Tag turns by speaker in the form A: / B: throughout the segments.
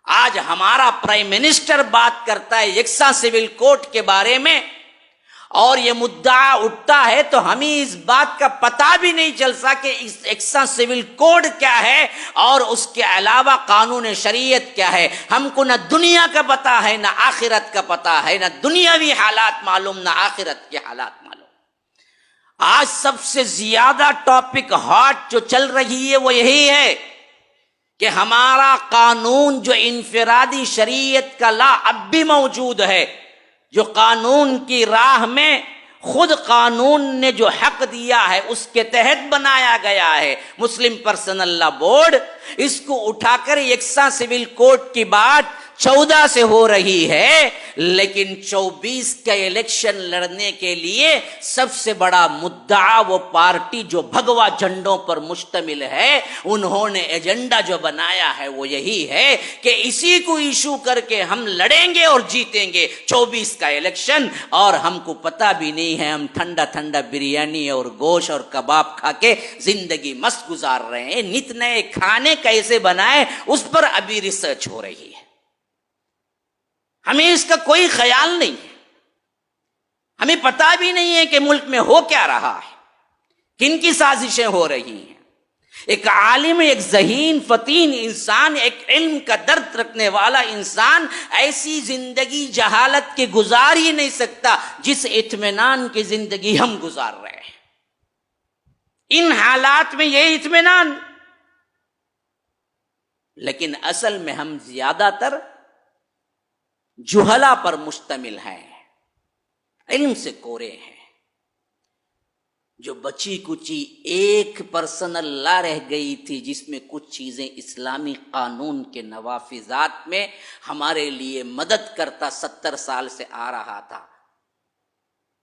A: آج ہمارا prime minister بات کرتا ہے یکساں سول کوڈ کے بارے میں، اور یہ مدعا اٹھتا ہے تو ہمیں اس بات کا پتہ بھی نہیں چل سکا کہ یکساں سول کوڈ کیا ہے اور اس کے علاوہ قانون شریعت کیا ہے۔ ہم کو نہ دنیا کا پتہ ہے نہ آخرت کا پتہ ہے، نہ دنیاوی حالات معلوم نہ آخرت کے حالات معلوم۔ آج سب سے زیادہ ٹاپک ہاٹ جو چل رہی ہے وہ یہی ہے کہ ہمارا قانون جو انفرادی شریعت کا لا اب بھی موجود ہے، جو قانون کی راہ میں خود قانون نے جو حق دیا ہے اس کے تحت بنایا گیا ہے مسلم پرسنل لا بورڈ، اس کو اٹھا کر یکساں سول کوڈ کی بات 14 سے ہو رہی ہے، لیکن 24 کا الیکشن لڑنے کے لیے سب سے بڑا مدعا وہ پارٹی جو بھگوا جھنڈوں پر مشتمل ہے، انہوں نے ایجنڈا جو بنایا ہے وہ یہی ہے کہ اسی کو ایشو کر کے ہم لڑیں گے اور جیتیں گے 24 کا الیکشن، اور ہم کو پتہ بھی نہیں ہے، ہم ٹھنڈا ٹھنڈا بریانی اور گوشت اور کباب کھا کے زندگی مست گزار رہے ہیں۔ نت نئے کھانے کیسے بنائے اس پر ابھی ریسرچ ہو رہی ہے، ہمیں اس کا کوئی خیال نہیں ہے، ہمیں پتہ بھی نہیں ہے کہ ملک میں ہو کیا رہا ہے، کن کی سازشیں ہو رہی ہیں۔ ایک عالم، ایک ذہین فتین انسان، ایک علم کا درد رکھنے والا انسان ایسی زندگی جہالت کے گزار ہی نہیں سکتا جس اطمینان کی زندگی ہم گزار رہے ہیں۔ ان حالات میں یہ اطمینان، لیکن اصل میں ہم زیادہ تر جہلا پر مشتمل ہیں، علم سے کورے ہیں۔ جو بچی کچی 1% لا رہ گئی تھی جس میں کچھ چیزیں اسلامی قانون کے نوافذات میں ہمارے لیے مدد کرتا 70 سال سے آ رہا تھا،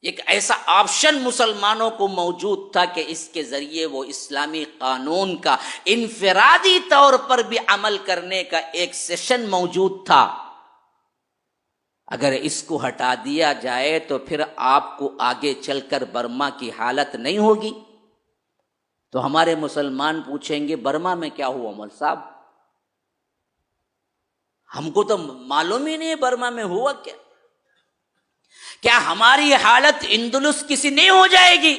A: ایک ایسا آپشن مسلمانوں کو موجود تھا کہ اس کے ذریعے وہ اسلامی قانون کا انفرادی طور پر بھی عمل کرنے کا ایک سیشن موجود تھا۔ اگر اس کو ہٹا دیا جائے تو پھر آپ کو آگے چل کر برما کی حالت نہیں ہوگی۔ تو ہمارے مسلمان پوچھیں گے برما میں کیا ہوا مول صاحب؟ ہم کو تو معلوم ہی نہیں ہے برما میں ہوا کیا؟ کیا ہماری حالت اندلس کسی نہیں ہو جائے گی؟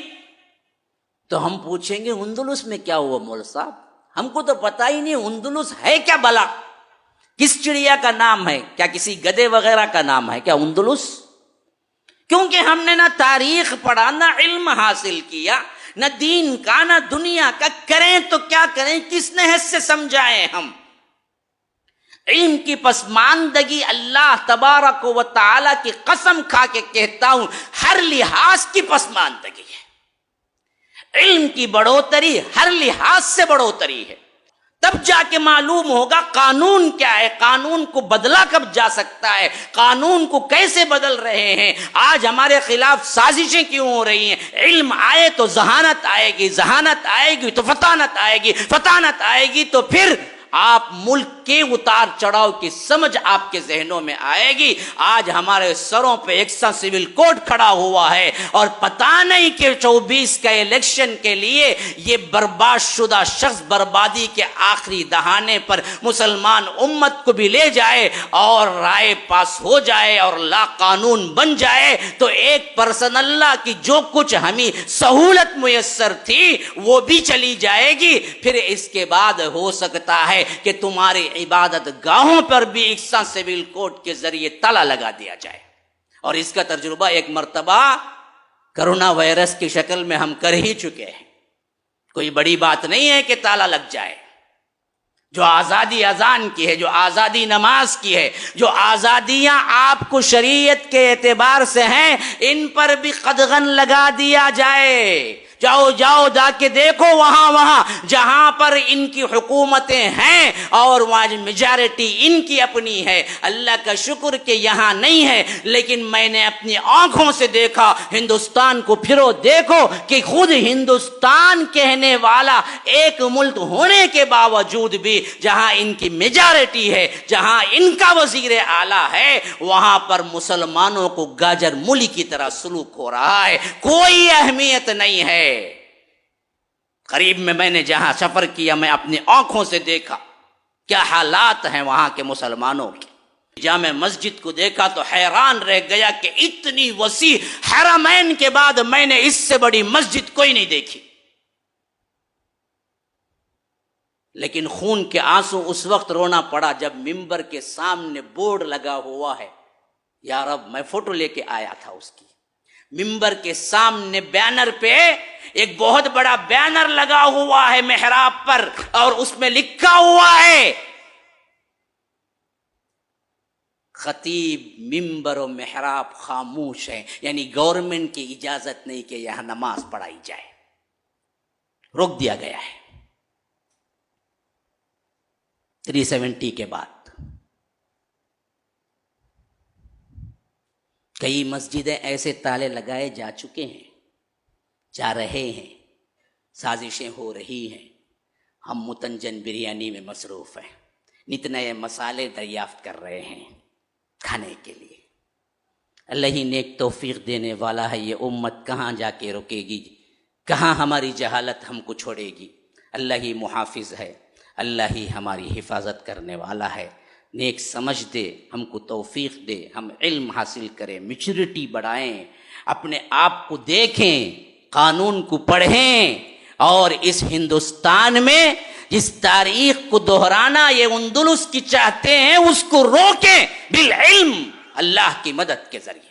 A: تو ہم پوچھیں گے اندلس میں کیا ہوا مول صاحب؟ ہم کو تو پتہ ہی نہیں اندلس ہے کیا بلا، کس چڑیا کا نام ہے، کیا کسی گدے وغیرہ کا نام ہے کیا اندلس؟ کیونکہ ہم نے نہ تاریخ پڑھا، نہ علم حاصل کیا، نہ دین کا نہ دنیا کا، کریں تو کیا کریں، کس نحس سے سمجھائیں ہم؟ علم کی پسماندگی اللہ تبارک و تعالی کی قسم کھا کے کہتا ہوں ہر لحاظ کی پسماندگی ہے، علم کی بڑھوتری ہر لحاظ سے بڑھوتری ہے۔ تب جا کے معلوم ہوگا قانون کیا ہے، قانون کو بدلا کب جا سکتا ہے، قانون کو کیسے بدل رہے ہیں، آج ہمارے خلاف سازشیں کیوں ہو رہی ہیں۔ علم آئے تو ذہانت آئے گی، ذہانت آئے گی تو فطانت آئے گی، فطانت آئے گی تو پھر آپ ملک کے اتار چڑھاؤ کی سمجھ آپ کے ذہنوں میں آئے گی۔ آج ہمارے سروں پہ یکساں سول کوڈ کھڑا ہوا ہے اور پتہ نہیں کہ 24 کا الیکشن کے لیے یہ برباد شدہ شخص بربادی کے آخری دہانے پر مسلمان امت کو بھی لے جائے اور رائے پاس ہو جائے اور لا قانون بن جائے تو 1% اللہ کی جو کچھ ہمیں سہولت میسر تھی وہ بھی چلی جائے گی۔ پھر اس کے بعد ہو سکتا ہے کہ تمہاری عبادت گاہوں پر بھی یکساں سول کوڈ کے ذریعے تالا لگا دیا جائے، اور اس کا تجربہ ایک مرتبہ کرونا وائرس کی شکل میں ہم کر ہی چکے ہیں۔ کوئی بڑی بات نہیں ہے کہ تالا لگ جائے۔ جو آزادی اذان کی ہے، جو آزادی نماز کی ہے، جو آزادیاں آپ کو شریعت کے اعتبار سے ہیں، ان پر بھی قدغن لگا دیا جائے۔ جاؤ جاؤ جا کے دیکھو وہاں جہاں پر ان کی حکومتیں ہیں اور وہاں میجارٹی ان کی اپنی ہے۔ اللہ کا شکر کہ یہاں نہیں ہے، لیکن میں نے اپنی آنکھوں سے دیکھا، ہندوستان کو پھرو دیکھو کہ خود ہندوستان کہنے والا ایک ملک ہونے کے باوجود بھی جہاں ان کی میجارٹی ہے، جہاں ان کا وزیر اعلیٰ ہے، وہاں پر مسلمانوں کو گاجر مولی کی طرح سلوک ہو رہا ہے، کوئی اہمیت نہیں ہے۔ قریب میں نے جہاں سفر کیا میں اپنی آنکھوں سے دیکھا کیا حالات ہیں وہاں کے مسلمانوں کے. جامع مسجد کو دیکھا تو حیران رہ گیا کہ اتنی وسیع، حرمین کے بعد میں نے اس سے بڑی مسجد کوئی نہیں دیکھی. لیکن خون کے آنسو اس وقت رونا پڑا جب ممبر کے سامنے بورڈ لگا ہوا ہے. یا رب، میں فوٹو لے کے آیا تھا اس کی. ممبر کے سامنے بینر پہ ایک بہت بڑا بینر لگا ہوا ہے محراب پر، اور اس میں لکھا ہوا ہے خطیب ممبر و محراب خاموش ہے، یعنی گورنمنٹ کی اجازت نہیں کہ یہاں نماز پڑھائی جائے، روک دیا گیا ہے 370 کے بعد. کئی مسجدیں ایسے تالے لگائے جا چکے ہیں، جا رہے ہیں، سازشیں ہو رہی ہیں. ہم متنجن بریانی میں مصروف ہیں، نت نئے مسالے دریافت کر رہے ہیں کھانے کے لیے. اللہ ہی نیک توفیق دینے والا ہے. یہ امت کہاں جا کے رکے گی، کہاں ہماری جہالت ہم کو چھوڑے گی. اللہ ہی محافظ ہے، اللہ ہی ہماری حفاظت کرنے والا ہے. نیک سمجھ دے، ہم کو توفیق دے، ہم علم حاصل کریں، میچورٹی بڑھائیں، اپنے آپ کو دیکھیں، قانون کو پڑھیں، اور اس ہندوستان میں جس تاریخ کو دہرانا یہ اندلس کی چاہتے ہیں اس کو روکیں بالعلم، اللہ کی مدد کے ذریعے.